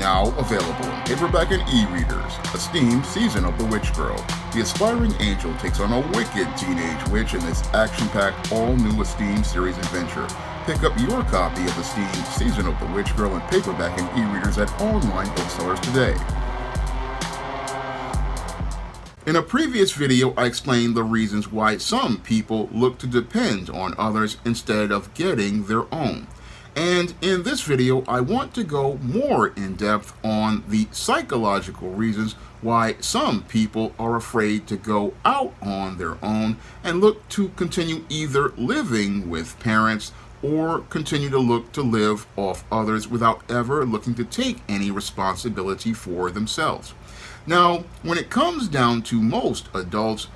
Now available in paperback and e-readers, Esteemed Season of the Witch Girl. The aspiring angel takes on a wicked teenage witch in this action-packed, all-new Esteemed series adventure. Pick up your copy of Esteemed Season of the Witch Girl in paperback and e-readers at online booksellers today. In a previous video, I explained the reasons why some people look to depend on others instead of getting their own. And in this video, I want to go more in depth on the psychological reasons why some people are afraid to go out on their own and look to continue either living with parents or continue to look to live off others without ever looking to take any responsibility for themselves. Now, when it comes down to most adults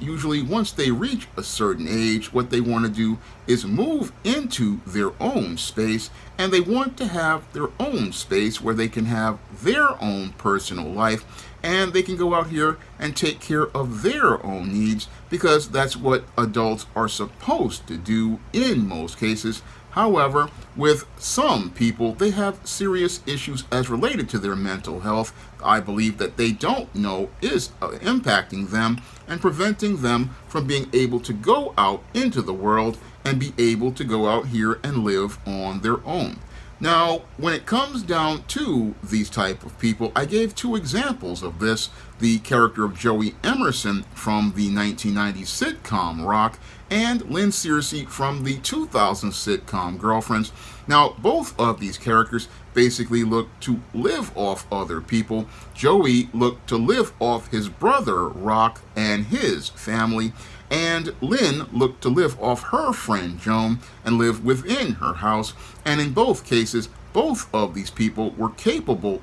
usually, once they reach a certain age, what they want to do is move into their own space, and they want to have their own space where they can have their own personal life, and they can go out here and take care of their own needs, because that's what adults are supposed to do in most cases. However, with some people, they have serious issues as related to their mental health. I believe that they don't know is impacting them and preventing them from being able to go out into the world and be able to go out here and live on their own. Now, when it comes down to these type of people, I gave two examples of this. The character of Joey Emerson from the 1990 sitcom Rock, and Lynn Searcy from the 2000 sitcom Girlfriends. Now, both of these characters basically look to live off other people. Joey looked to live off his brother, Rock, and his family, and Lynn looked to live off her friend, Joan, and live within her house. And in both cases, both of these people were capable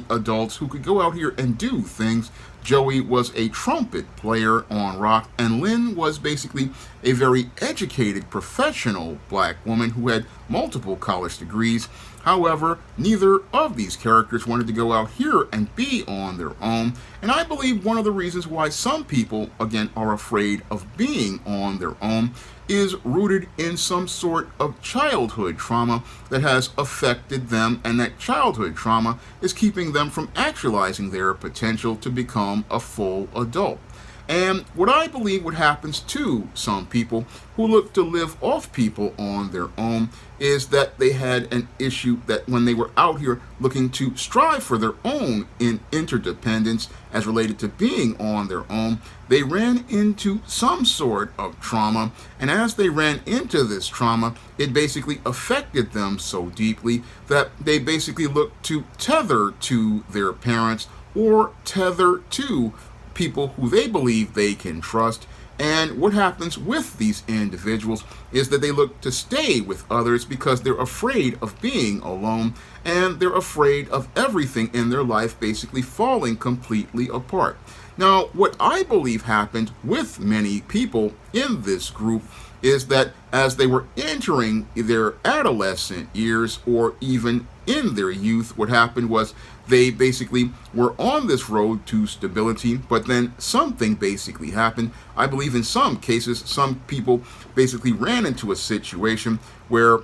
adults who could go out here and do things. Joey was a trumpet player on Rock, and Lynn was basically a very educated professional black woman who had multiple college degrees. However, neither of these characters wanted to go out here and be on their own, and I believe one of the reasons why some people, again, are afraid of being on their own is rooted in some sort of childhood trauma that has affected them, and that childhood trauma is keeping them from actualizing their potential to become a full adult. And what I believe what happens to some people who look to live off people on their own is that they had an issue that when they were out here looking to strive for their own interdependence as related to being on their own, they ran into some sort of trauma. And as they ran into this trauma, it basically affected them so deeply that they basically looked to tether to their parents or tether to people who they believe they can trust. And what happens with these individuals is that they look to stay with others because they're afraid of being alone, and they're afraid of everything in their life basically falling completely apart. Now, what I believe happened with many people in this group is that as they were entering their adolescent years or even in their youth, what happened was they basically were on this road to stability, but then something basically happened. I believe in some cases, some people basically ran into a situation where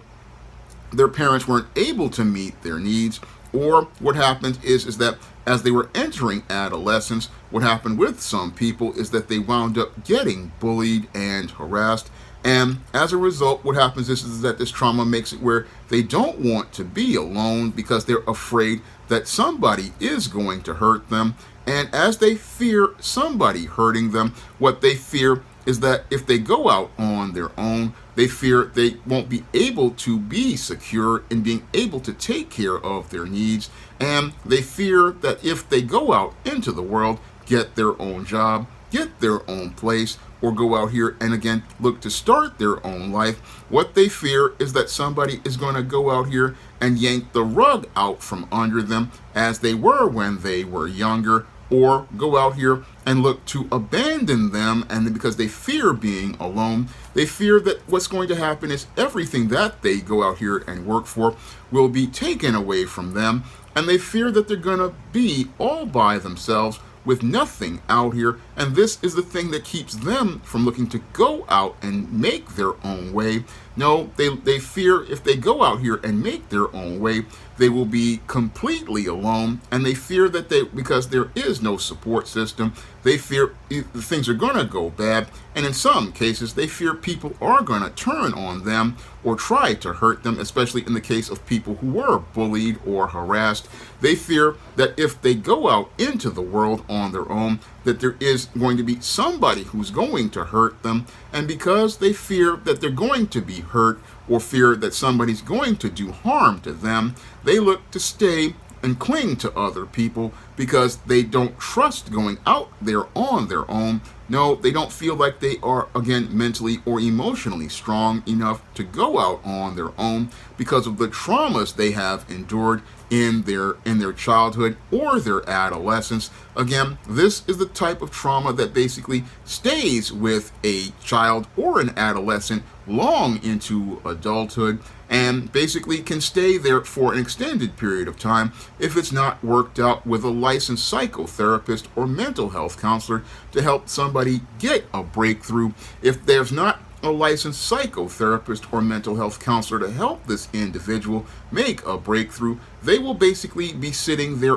their parents weren't able to meet their needs, or what happened is that as they were entering adolescence, what happened with some people is that they wound up getting bullied and harassed. And as a result, what happens is that this trauma makes it where they don't want to be alone because they're afraid that somebody is going to hurt them. And as they fear somebody hurting them, what they fear is that if they go out on their own, they fear they won't be able to be secure in being able to take care of their needs. And they fear that if they go out into the world, get their own job, get their own place, or go out here and again look to start their own life, what they fear is that somebody is going to go out here and yank the rug out from under them as they were when they were younger, or go out here and look to abandon them. And because they fear being alone, they fear that what's going to happen is everything that they go out here and work for will be taken away from them, and they fear that they're going to be all by themselves with nothing out here, and this is the thing that keeps them from looking to go out and make their own way. No, they fear if they go out here and make their own way, they will be completely alone, and they fear that because there is no support system, they fear things are going to go bad, and in some cases they fear people are going to turn on them or try to hurt them, especially in the case of people who were bullied or harassed. They fear that if they go out into the world on their own, that there is going to be somebody who's going to hurt them, and because they fear that they're going to be hurt or fear that somebody's going to do harm to them, they look to stay and cling to other people because they don't trust going out there on their own. No, they don't feel like they are, again, mentally or emotionally strong enough to go out on their own because of the traumas they have endured in their childhood or their adolescence. Again, this is the type of trauma that basically stays with a child or an adolescent long into adulthood and basically can stay there for an extended period of time if it's not worked out with a licensed psychotherapist or mental health counselor to help somebody get a breakthrough. If there's not a licensed psychotherapist or mental health counselor to help this individual make a breakthrough, they will basically be sitting there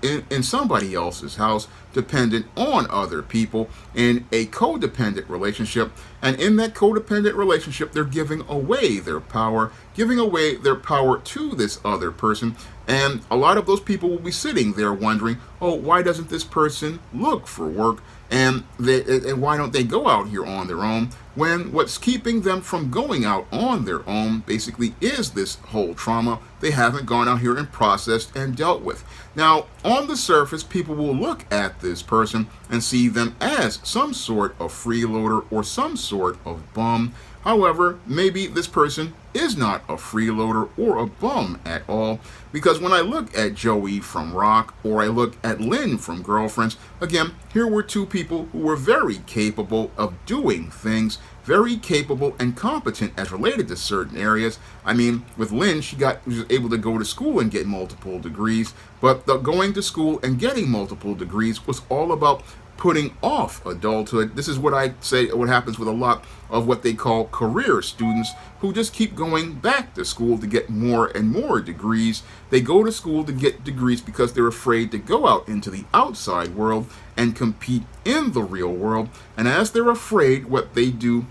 in somebody else's house, dependent on other people in a codependent relationship. And in that codependent relationship, they're giving away their power to this other person. And a lot of those people will be sitting there wondering, oh, why doesn't this person look for work? And why don't they go out here on their own? When what's keeping them from going out on their own basically is this whole trauma they haven't gone out here and processed and dealt with. Now, on the surface, people will look at this person and see them as some sort of freeloader or some sort of bum. However, maybe this person is not a freeloader or a bum at all, because when I look at Joey from Rock or I look at Lynn from Girlfriends, again, here were two people who were very capable of doing things, very capable and competent as related to certain areas. I mean, with Lynn, she was able to go to school and get multiple degrees, but the going to school and getting multiple degrees was all about putting off adulthood. This is what I say, what happens with a lot of what they call career students who just keep going back to school to get more and more degrees. They go to school to get degrees because they're afraid to go out into the outside world and compete in the real world. And as they're afraid, what they do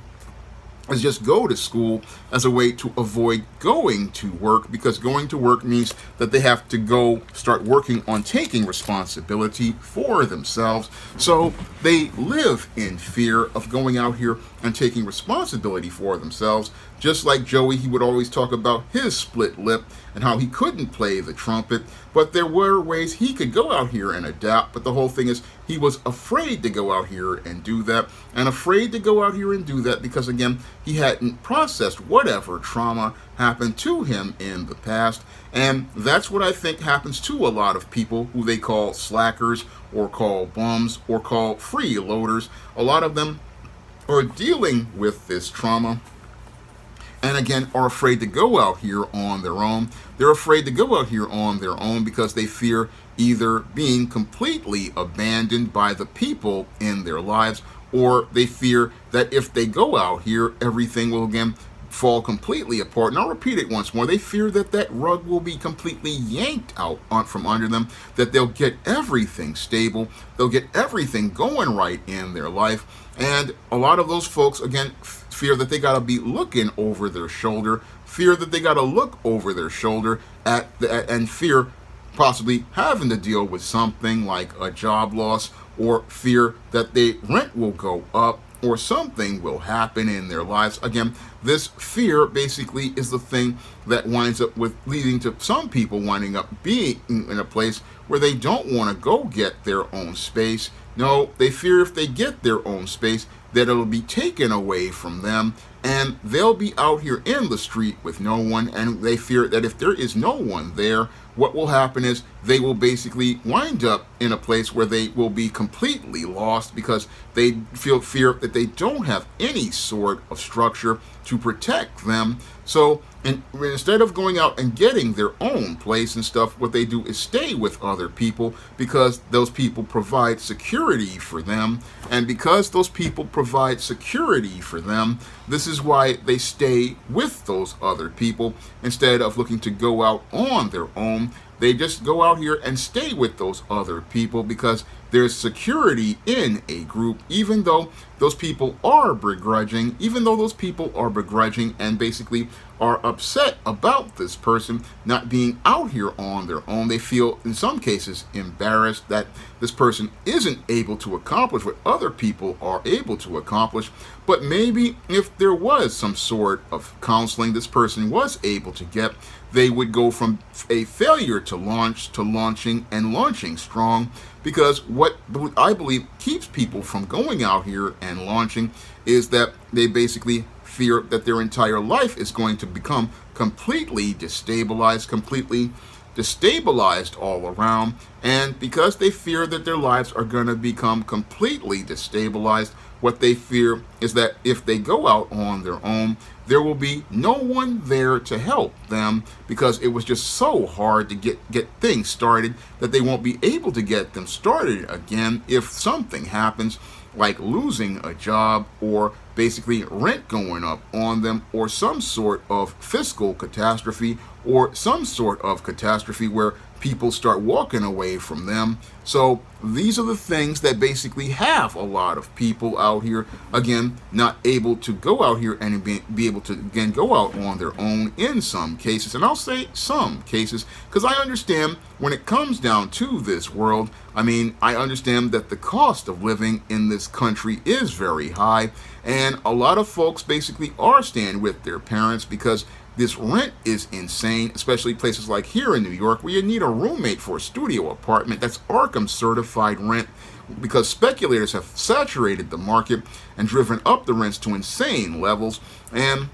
is just go to school as a way to avoid going to work, because going to work means that they have to go start working on taking responsibility for themselves. So they live in fear of going out here and taking responsibility for themselves. Just like Joey, he would always talk about his split lip and how he couldn't play the trumpet, but there were ways he could go out here and adapt. But the whole thing is he was afraid to go out here and do that, and afraid to go out here and do that because, again, he hadn't processed whatever trauma happened to him in the past. And that's what I think happens to a lot of people who they call slackers or call bums or call freeloaders. A lot of them are dealing with this trauma and, again, are afraid to go out here on their own. They're afraid to go out here on their own because they fear either being completely abandoned by the people in their lives, or they fear that if they go out here, everything will, again, fall completely apart. And I'll repeat it once more. They fear that that rug will be completely yanked out from under them, that they'll get everything stable, they'll get everything going right in their life. And a lot of those folks, again, fear that they got to be looking over their shoulder, fear that they got to look over their shoulder and fear possibly having to deal with something like a job loss, or fear that the rent will go up or something will happen in their lives. Again, this fear basically is the thing that winds up with leading to some people winding up being in a place where they don't want to go get their own space. No, they fear if they get their own space that it'll be taken away from them, and they'll be out here in the street with no one, and they fear that if there is no one there, what will happen is they will basically wind up in a place where they will be completely lost because they fear that they don't have any sort of structure to protect them. So instead of going out and getting their own place and stuff, what they do is stay with other people because those people provide security for them. And because those people provide security for them, this is why they stay with those other people instead of looking to go out on their own. They just go out here and stay with those other people because there's security in a group, even though those people are begrudging, and basically are upset about this person not being out here on their own. They feel, in some cases, embarrassed that this person isn't able to accomplish what other people are able to accomplish. But maybe if there was some sort of counseling this person was able to get, they would go from a failure to launching and launching strong, because what I believe keeps people from going out here and launching is that they basically fear that their entire life is going to become completely destabilized all around. And because they fear that their lives are going to become completely destabilized, what they fear is that if they go out on their own, there will be no one there to help them, because it was just so hard to get things started that they won't be able to get them started again if something happens, like losing a job, or basically rent going up on them, or some sort of fiscal catastrophe, or some sort of catastrophe where people start walking away from them. So these are the things that basically have a lot of people out here, again, not able to go out here and be able to, again, go out on their own in some cases. And I'll say some cases because I understand when it comes down to this world, I understand that the cost of living in this country is very high, and a lot of folks basically are staying with their parents because this rent is insane, especially places like here in New York where you need a roommate for a studio apartment. That's Arkham certified rent, because speculators have saturated the market and driven up the rents to insane levels. And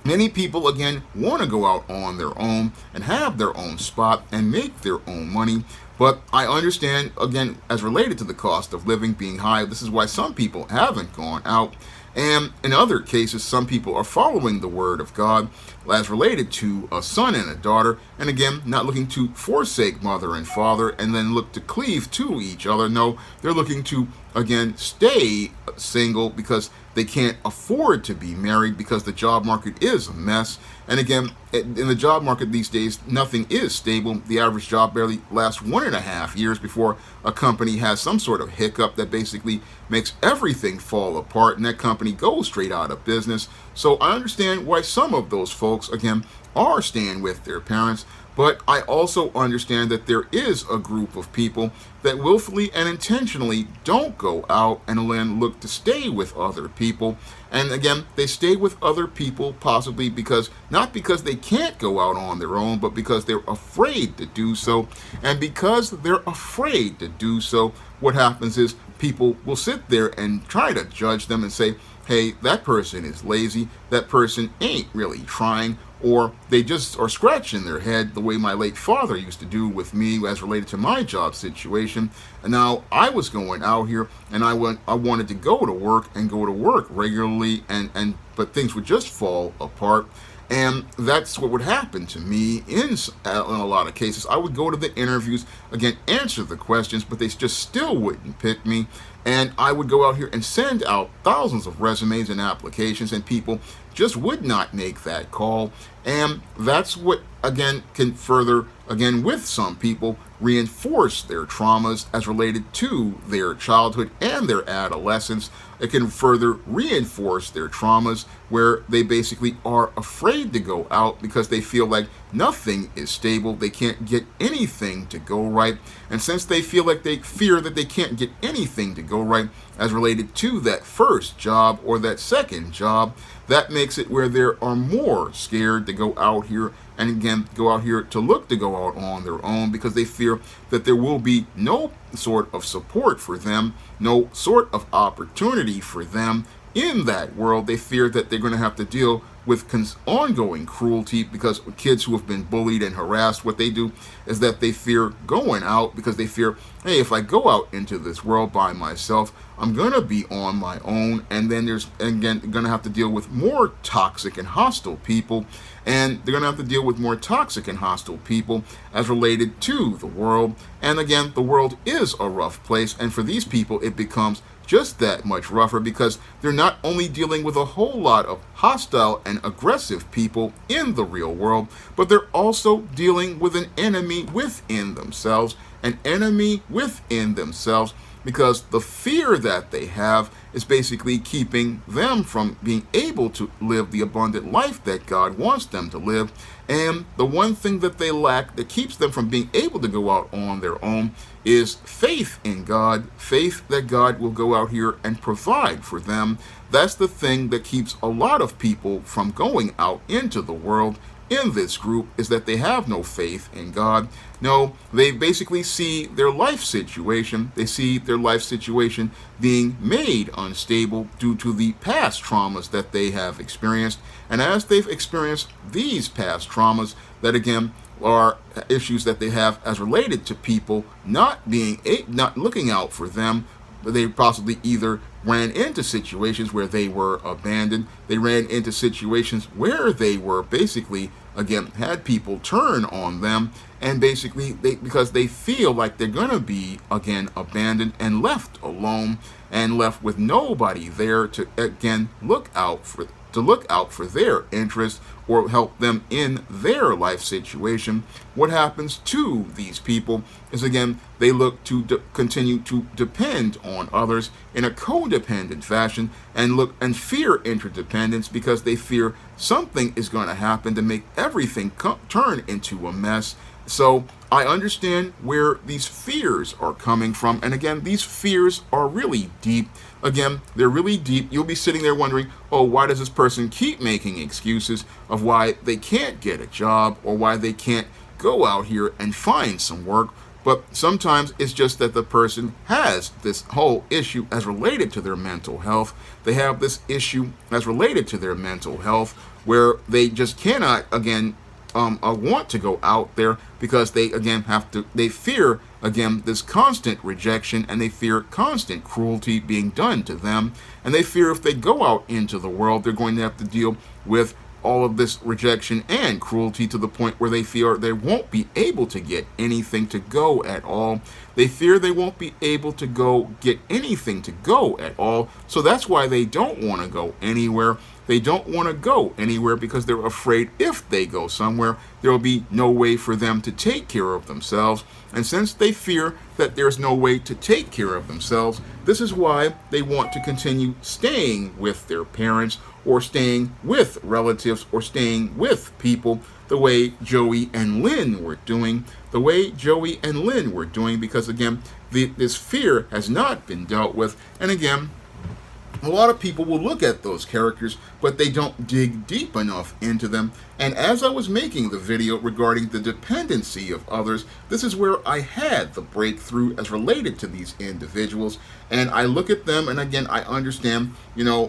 many people, again, want to go out on their own and have their own spot and make their own money. But I understand, again, as related to the cost of living being high, this is why some people haven't gone out. And in other cases, some people are following the word of God as related to a son and a daughter, and again, not looking to forsake mother and father and then look to cleave to each other. No, they're looking to, again, stay single because they can't afford to be married because the job market is a mess. And again, in the job market these days, nothing is stable. The average job barely lasts 1.5 years before a company has some sort of hiccup that basically makes everything fall apart, and that company goes straight out of business. So I understand why some of those folks, again, are staying with their parents. But I also understand that there is a group of people that willfully and intentionally don't go out and then look to stay with other people. And again, they stay with other people possibly not because they can't go out on their own, but because they're afraid to do so. And because they're afraid to do so, what happens is people will sit there and try to judge them and say, hey, that person is lazy, that person ain't really trying, or they just are scratching their head the way my late father used to do with me as related to my job situation. And now I was going out here and I wanted to go to work regularly, but things would just fall apart. And that's what would happen to me in a lot of cases. I would go to the interviews, again, answer the questions, but they just still wouldn't pick me. And I would go out here and send out thousands of resumes and applications, and people just would not make that call. And that's what, again, can further, again, with some people, reinforce their traumas as related to their childhood and their adolescence. It can further reinforce their traumas where they basically are afraid to go out because they feel like nothing is stable. They can't get anything to go right. And since they fear that they can't get anything to go right as related to that first job or that second job, that makes it where they are more scared to go out here and again go out here to look to go out on their own, because they fear that there will be no sort of support for them, no sort of opportunity for them in that world. They fear that they're going to have to deal with ongoing cruelty, because kids who have been bullied and harassed, what they do is that they fear going out, because they fear, hey, if I go out into this world by myself, I'm going to be on my own, and then there's, again, going to have to deal with more toxic and hostile people, and they're going to have to deal with more toxic and hostile people as related to the world. And again, the world is a rough place, and for these people, it becomes just that much rougher, because they're not only dealing with a whole lot of hostile and aggressive people in the real world, but they're also dealing with an enemy within themselves, because the fear that they have is basically keeping them from being able to live the abundant life that God wants them to live. And the one thing that they lack that keeps them from being able to go out on their own is faith in God, faith that God will go out here and provide for them. That's the thing that keeps a lot of people from going out into the world in this group, is that they have no faith in God. No, they basically see their life situation. They see their life situation being made unstable due to the past traumas that they have experienced. And as they've experienced these past traumas, that again are issues that they have as related to people not looking out for them. They possibly either ran into situations where they were abandoned. They ran into situations where they were basically, again, had people turn on them, and basically because they feel like they're going to be, again, abandoned and left alone and left with nobody there to, again, look out for their interests or help them in their life situation. What happens to these people is, again, they look to continue to depend on others in a codependent fashion, and fear interdependence, because they fear something is going to happen to make everything turn into a mess. So I understand where these fears are coming from. And again, these fears are really deep. Again, they're really deep. You'll be sitting there wondering, oh, why does this person keep making excuses of why they can't get a job or why they can't go out here and find some work? But sometimes it's just that the person has this whole issue as related to their mental health. They have this issue as related to their mental health where they just cannot, again, want to go out there, because they, again, they fear, again, this constant rejection, and they fear constant cruelty being done to them. And they fear if they go out into the world, they're going to have to deal with all of this rejection and cruelty to the point where they fear they won't be able to get anything to go at all. They fear they won't be able to get anything to go at all. So that's why they don't want to go anywhere. They don't want to go anywhere because they're afraid if they go somewhere, there will be no way for them to take care of themselves. And since they fear that there's no way to take care of themselves, this is why they want to continue staying with their parents, or staying with relatives, or staying with people the way Joey and Lynn were doing. Because again, this fear has not been dealt with. And again, a lot of people will look at those characters, but they don't dig deep enough into them. And as I was making the video regarding the dependency of others, this is where I had the breakthrough as related to these individuals. And I look at them, and again, I understand,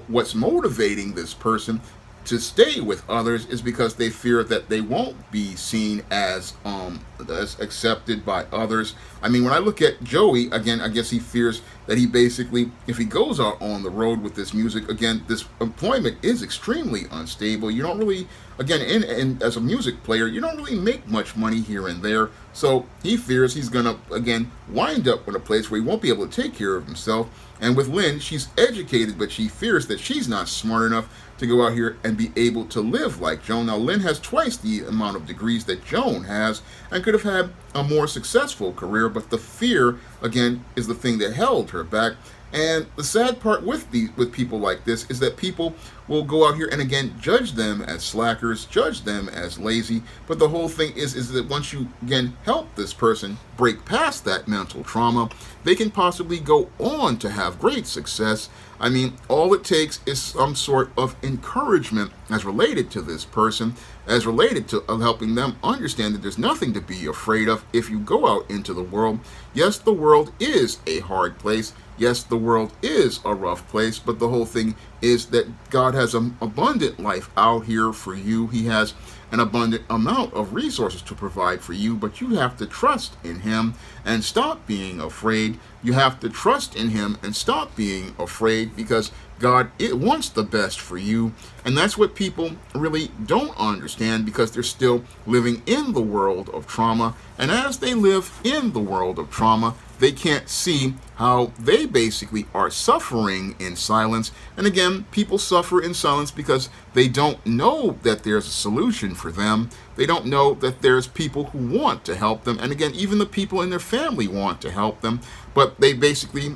what's motivating this person to stay with others is because they fear that they won't be seen as accepted by others. I mean, when I look at Joey, again, I guess he fears that he basically, if he goes out on the road with this music, again, this employment is extremely unstable. You don't really, again, as a music player, you don't really make much money here and there. So he fears he's going to, again, wind up in a place where he won't be able to take care of himself. And with Lynn, she's educated, but she fears that she's not smart enough to go out here and be able to live like Joan. Now, Lynn has twice the amount of degrees that Joan has and could have had a more successful career, but the fear, again, is the thing that held her back. And the sad part with people like this is that people will go out here and, again, judge them as slackers, judge them as lazy. But the whole thing is that once you, again, help this person break past that mental trauma, they can possibly go on to have great success. I mean, all it takes is some sort of encouragement as related to this person, as related to helping them understand that there's nothing to be afraid of if you go out into the world. Yes, the world is a hard place. Yes, the world is a rough place, but the whole thing is that God has an abundant life out here for you. He has an abundant amount of resources to provide for you, but you have to trust in him and stop being afraid. You have to trust in him and stop being afraid, because God, it wants the best for you. And that's what people really don't understand, because they're still living in the world of trauma. And as they live in the world of trauma, they can't see how they basically are suffering in silence. And again, people suffer in silence because they don't know that there's a solution for them. They don't know that there's people who want to help them. And again, even the people in their family want to help them, but they basically,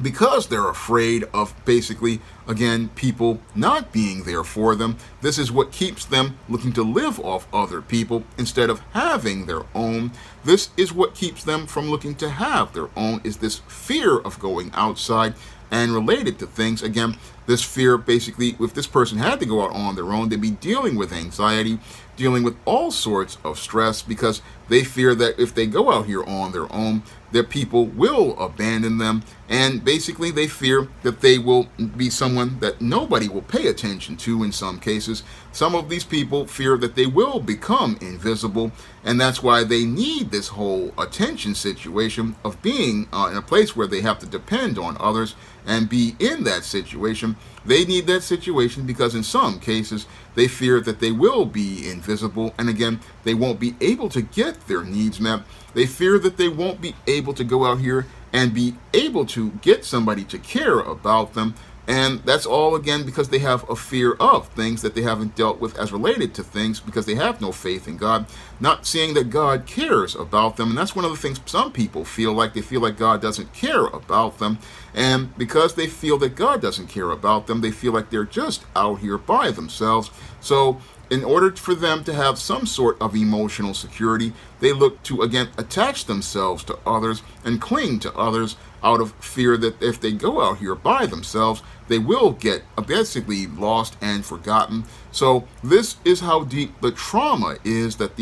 because they're afraid of basically, again, people not being there for them, this is what keeps them looking to live off other people instead of having their own. This is what keeps them from looking to have their own, is this fear of going outside. And related to things, again, this fear, basically, if this person had to go out on their own, they'd be dealing with anxiety, dealing with all sorts of stress, because they fear that if they go out here on their own, their people will abandon them. And basically, they fear that they will be someone that nobody will pay attention to in some cases. Some of these people fear that they will become invisible, and that's why they need this whole attention situation of being in a place where they have to depend on others and be in that situation. They need that situation because in some cases they fear that they will be invisible, and again, they won't be able to get their needs met. They fear that they won't be able to go out here and be able to get somebody to care about them. And that's all, again, because they have a fear of things that they haven't dealt with as related to things, because they have no faith in God, not seeing that God cares about them. And that's one of the things some people feel like. They feel like God doesn't care about them. And because they feel that God doesn't care about them, they feel like they're just out here by themselves. So in order for them to have some sort of emotional security, they look to, again, attach themselves to others and cling to others out of fear that if they go out here by themselves, they will get basically lost and forgotten. So this is how deep the trauma is that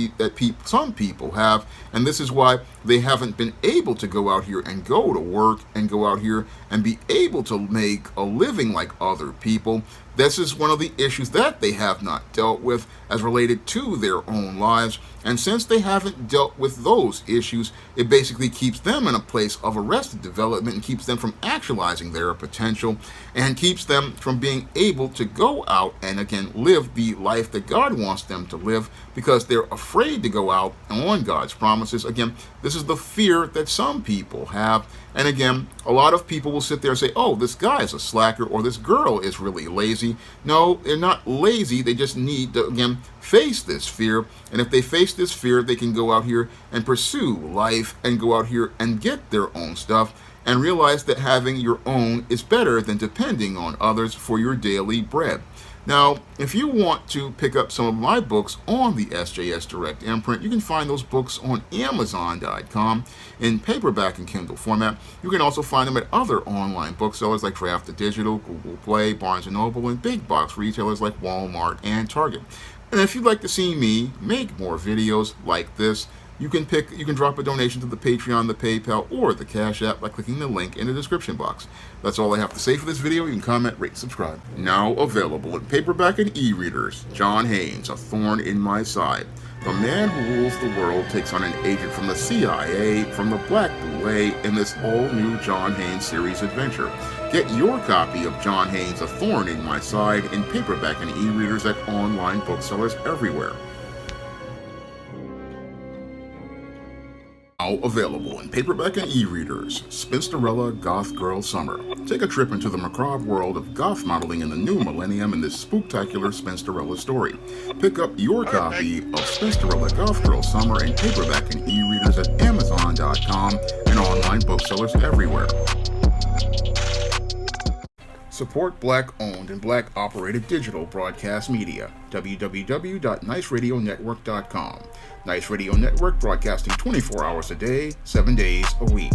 some people have, and this is why they haven't been able to go out here and go to work and go out here and be able to make a living like other people. This is one of the issues that they have not dealt with as related to their own lives. And since they haven't dealt with those issues, it basically keeps them in a place of arrested development and keeps them from actualizing their potential and keeps them from being able to go out and, again, live the life that God wants them to live, because they're afraid to go out on God's promises. Again, this is the fear that some people have. And again, a lot of people will sit there and say, oh, this guy is a slacker, or this girl is really lazy. No, they're not lazy. They just need to, again, face this fear. And if they face this fear, they can go out here and pursue life and go out here and get their own stuff and realize that having your own is better than depending on others for your daily bread. Now, if you want to pick up some of my books on the SJS Direct imprint, you can find those books on Amazon.com in paperback and Kindle format. You can also find them at other online booksellers like Draft to Digital, Google Play, Barnes & Noble, and big box retailers like Walmart and Target. And if you'd like to see me make more videos like this, you can drop a donation to the Patreon, the PayPal, or the Cash App by clicking the link in the description box. That's all I have to say for this video. You can comment, rate, subscribe. Now available in paperback and e-readers, John Haynes, A Thorn in My Side. The man who rules the world takes on an agent from the CIA from the Black Boule in this all-new John Haynes series adventure. Get your copy of John Haynes' A Thorn in My Side in paperback and e-readers at online booksellers everywhere. Now available in paperback and e-readers, Spinsterella Goth Girl Summer. Take a trip into the macabre world of goth modeling in the new millennium in this spooktacular Spinsterella story. Pick up your copy of Spinsterella Goth Girl Summer in paperback and e-readers at Amazon.com and online booksellers everywhere. Support Black-owned and Black-operated digital broadcast media. www.niceradionetwork.com. Nice Radio Network, broadcasting 24 hours a day, 7 days a week.